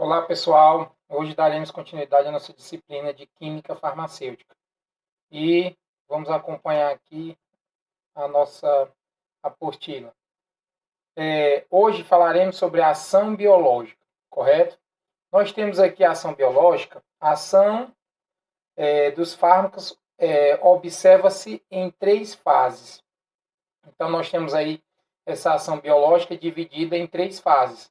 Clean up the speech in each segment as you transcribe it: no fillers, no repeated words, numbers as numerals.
Olá, pessoal. Hoje daremos continuidade à nossa disciplina de Química Farmacêutica. E vamos acompanhar aqui a nossa apostila. Hoje falaremos sobre a ação biológica, correto? Nós temos aqui a ação biológica. A ação dos fármacos observa-se em três fases. Então, nós temos aí essa ação biológica dividida em três fases.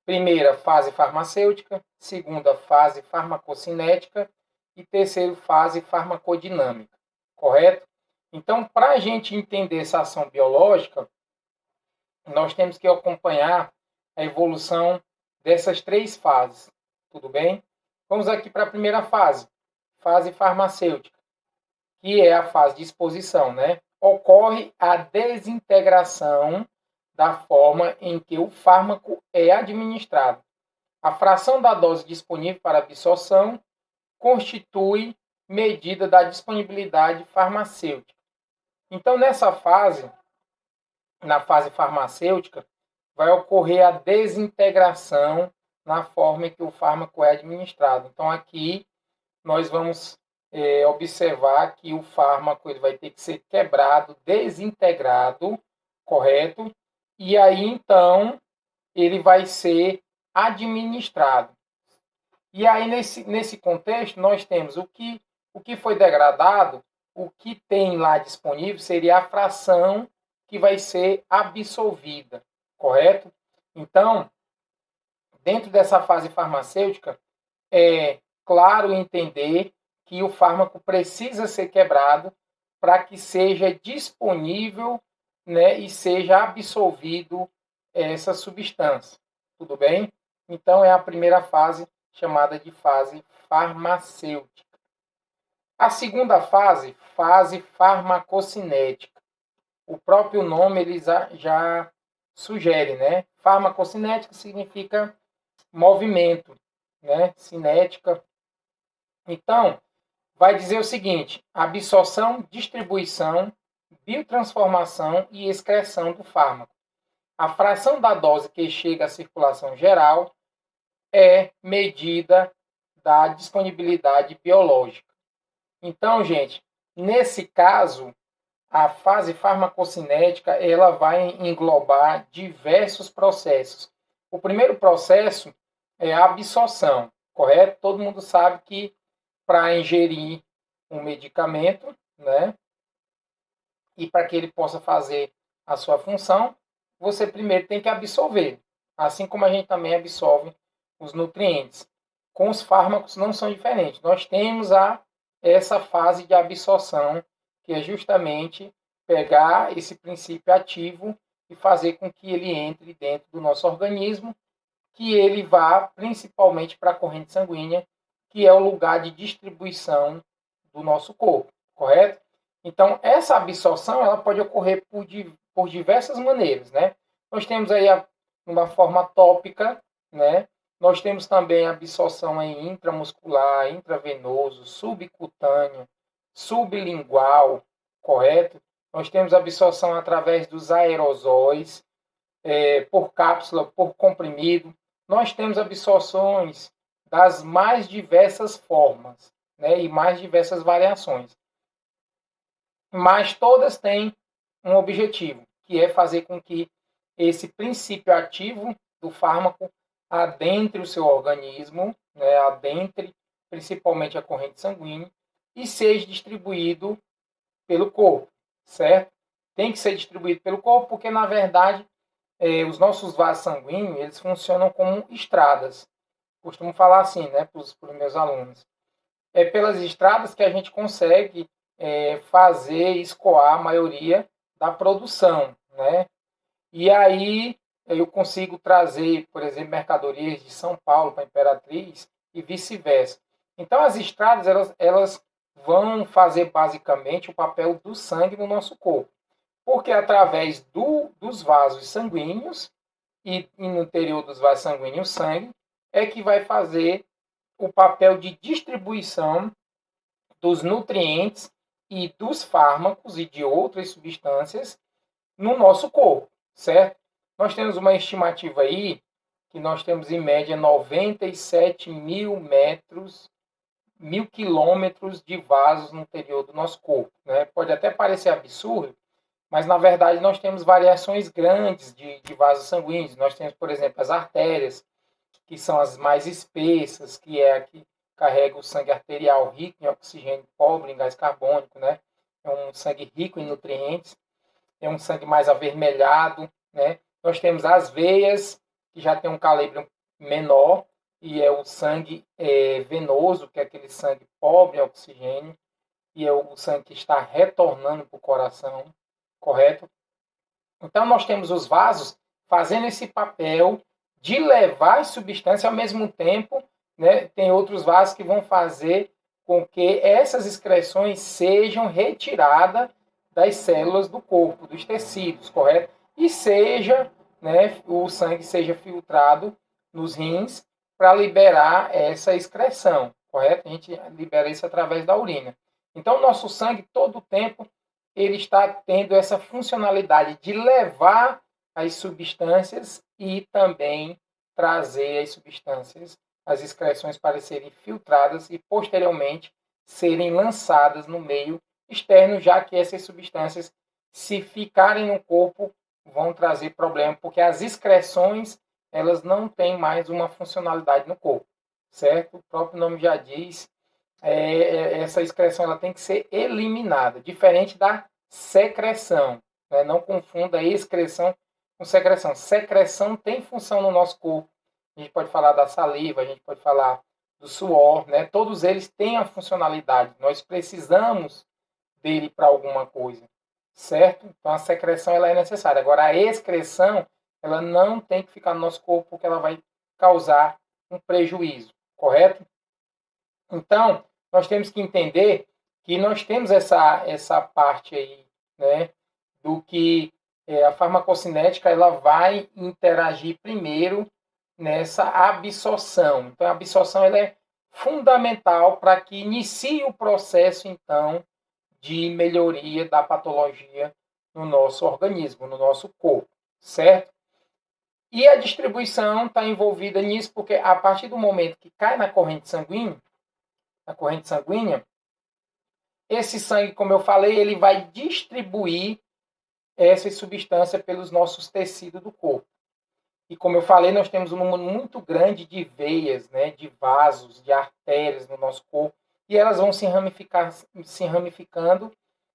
Primeira, fase farmacêutica. Segunda, fase farmacocinética. E terceira, fase farmacodinâmica. Correto? Então, para a gente entender essa ação biológica, nós temos que acompanhar a evolução dessas três fases. Tudo bem? Vamos aqui para a primeira fase, fase farmacêutica, que é a fase de exposição, né? Ocorre a desintegração da forma em que o fármaco é administrado. A fração da dose disponível para absorção constitui medida da disponibilidade farmacêutica. Então, nessa fase, na fase farmacêutica, vai ocorrer a desintegração na forma em que o fármaco é administrado. Então, aqui nós vamos observar que o fármaco ele vai ter que ser quebrado, desintegrado, correto? E aí, então, ele vai ser administrado. E aí, nesse contexto, nós temos o que foi degradado, o que tem lá disponível seria a fração que vai ser absorvida, correto? Então, dentro dessa fase farmacêutica, é claro entender que o fármaco precisa ser quebrado para que seja disponível, né, e seja absorvido essa substância. Tudo bem? Então, é a primeira fase chamada de fase farmacêutica. A segunda fase, fase farmacocinética. O próprio nome ele já sugere, né? Farmacocinética significa movimento, né? Cinética. Então, vai dizer o seguinte: absorção, distribuição, biotransformação e excreção do fármaco. A fração da dose que chega à circulação geral é medida da disponibilidade biológica. Então, gente, nesse caso, a fase farmacocinética ela vai englobar diversos processos. O primeiro processo é a absorção, correto? Todo mundo sabe que para ingerir um medicamento, né, e para que ele possa fazer a sua função, você primeiro tem que absorver, assim como a gente também absorve os nutrientes. Com os fármacos não são diferentes. Nós temos essa fase de absorção, que é justamente pegar esse princípio ativo e fazer com que ele entre dentro do nosso organismo, que ele vá principalmente para a corrente sanguínea, que é o lugar de distribuição do nosso corpo, correto? Então, essa absorção ela pode ocorrer por diversas maneiras, né? Nós temos aí uma forma tópica, né? Nós temos também a absorção aí intramuscular, intravenoso, subcutâneo, sublingual, correto? Nós temos absorção através dos aerosóis, por cápsula, por comprimido. Nós temos absorções das mais diversas formas, né, e mais diversas variações. Mas todas têm um objetivo, que é fazer com que esse princípio ativo do fármaco adentre o seu organismo, né, adentre principalmente a corrente sanguínea e seja distribuído pelo corpo, certo? Tem que ser distribuído pelo corpo porque, na verdade, os nossos vasos sanguíneos eles funcionam como estradas. Costumo falar assim, né, para os meus alunos. É pelas estradas que a gente consegue fazer escoar a maioria da produção, né? E aí eu consigo trazer, por exemplo, mercadorias de São Paulo para Imperatriz e vice-versa. Então as estradas elas vão fazer basicamente o papel do sangue no nosso corpo, porque através dos vasos sanguíneos e no interior dos vasos sanguíneos o sangue é que vai fazer o papel de distribuição dos nutrientes e dos fármacos e de outras substâncias no nosso corpo, certo? Nós temos uma estimativa aí que nós temos em média 97 mil metros, 1.000 quilômetros de vasos no interior do nosso corpo, né? Pode até parecer absurdo, mas na verdade nós temos variações grandes de vasos sanguíneos. Nós temos, por exemplo, as artérias, que são as mais espessas, que é a que carrega o sangue arterial rico em oxigênio, pobre em gás carbônico, né? É um sangue rico em nutrientes, é um sangue mais avermelhado, né? Nós temos as veias, que já tem um calibre menor, e é o sangue venoso, que é aquele sangue pobre em oxigênio, e é o sangue que está retornando para o coração, correto? Então, nós temos os vasos fazendo esse papel de levar as substâncias ao mesmo tempo, né? Tem outros vasos que vão fazer com que essas excreções sejam retiradas das células do corpo, dos tecidos, correto? E seja, né, o sangue seja filtrado nos rins para liberar essa excreção, correto? A gente libera isso através da urina. Então, o nosso sangue, todo o tempo, ele está tendo essa funcionalidade de levar as substâncias e também trazer as substâncias, as excreções para serem filtradas e posteriormente serem lançadas no meio externo, já que essas substâncias, se ficarem no corpo, vão trazer problema, porque as excreções, elas não têm mais uma funcionalidade no corpo, certo? O próprio nome já diz, essa excreção ela tem que ser eliminada, diferente da secreção. Né? Não confunda excreção com secreção. Secreção tem função no nosso corpo. A gente pode falar da saliva, a gente pode falar do suor, né? Todos eles têm a funcionalidade. Nós precisamos dele para alguma coisa, certo? Então a secreção ela é necessária. Agora a excreção ela não tem que ficar no nosso corpo porque ela vai causar um prejuízo, correto? Então, nós temos que entender que nós temos essa parte aí, né, do que a farmacocinética ela vai interagir primeiro nessa absorção. Então, a absorção ela é fundamental para que inicie o processo, então, de melhoria da patologia no nosso organismo, no nosso corpo, certo? E a distribuição está envolvida nisso, porque a partir do momento que cai na corrente sanguínea, esse sangue, como eu falei, ele vai distribuir essa substância pelos nossos tecidos do corpo. E como eu falei, nós temos um número muito grande de veias, né, de vasos, de artérias no nosso corpo, e elas vão se ramificando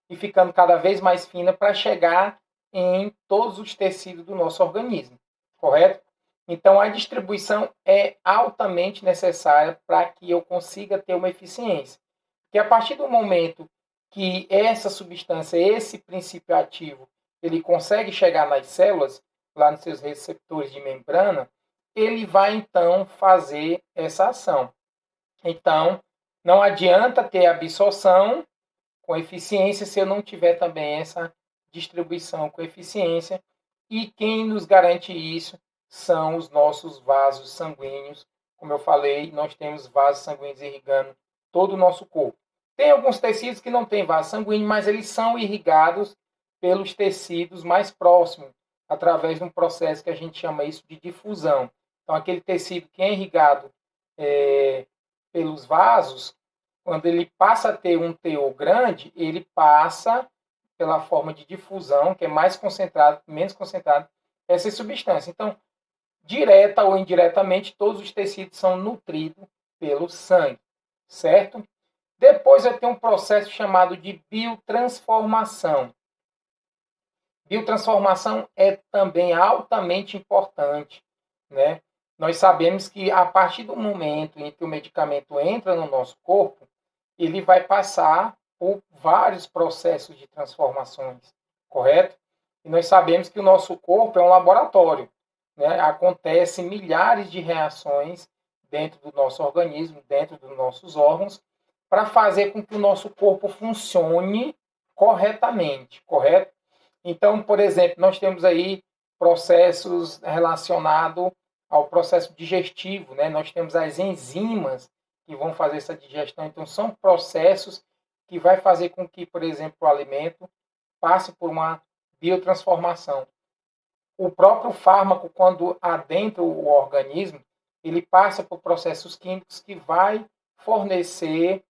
e ficando cada vez mais finas para chegar em todos os tecidos do nosso organismo, correto? Então, a distribuição é altamente necessária para que eu consiga ter uma eficiência. Que a partir do momento que essa substância, esse princípio ativo, ele consegue chegar nas células, lá nos seus receptores de membrana, ele vai então fazer essa ação. Então, não adianta ter absorção com eficiência se eu não tiver também essa distribuição com eficiência. E quem nos garante isso são os nossos vasos sanguíneos. Como eu falei, nós temos vasos sanguíneos irrigando todo o nosso corpo. Tem alguns tecidos que não têm vaso sanguíneo, mas eles são irrigados pelos tecidos mais próximos, através de um processo que a gente chama isso de difusão. Então, aquele tecido que é irrigado pelos vasos, quando ele passa a ter um teor grande, ele passa pela forma de difusão, que é mais concentrado, menos concentrado, essa substância. Então, direta ou indiretamente, todos os tecidos são nutridos pelo sangue, certo? Depois eu tenho um processo chamado de biotransformação. Biotransformação é também altamente importante, né? Nós sabemos que a partir do momento em que o medicamento entra no nosso corpo, ele vai passar por vários processos de transformações, correto? E nós sabemos que o nosso corpo é um laboratório, né? Acontecem milhares de reações dentro do nosso organismo, dentro dos nossos órgãos, para fazer com que o nosso corpo funcione corretamente, correto? Então, por exemplo, nós temos aí processos relacionados ao processo digestivo, né? Nós temos as enzimas que vão fazer essa digestão. Então, são processos que vai fazer com que, por exemplo, o alimento passe por uma biotransformação. o próprio fármaco, quando adentra o organismo, ele passa por processos químicos que vai fornecer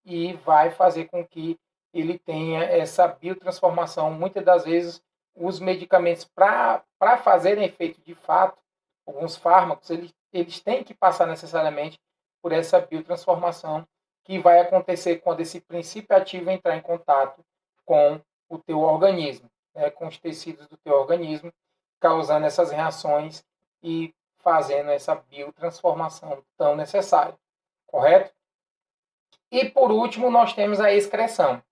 e vai fazer com que ele tenha essa biotransformação. Muitas das vezes, os medicamentos, para fazerem efeito de fato, alguns fármacos, eles têm que passar necessariamente por essa biotransformação que vai acontecer quando esse princípio ativo entrar em contato com o teu organismo, né, com os tecidos do teu organismo, causando essas reações e fazendo essa biotransformação tão necessária, correto? E por último, nós temos a excreção.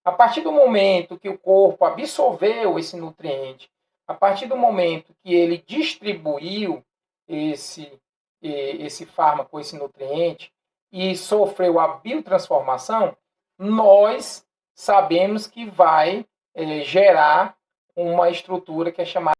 A partir do momento que o corpo absorveu esse nutriente, a partir do momento que ele distribuiu esse, esse fármaco, esse nutriente, e sofreu a biotransformação, nós sabemos que vai gerar uma estrutura que é chamada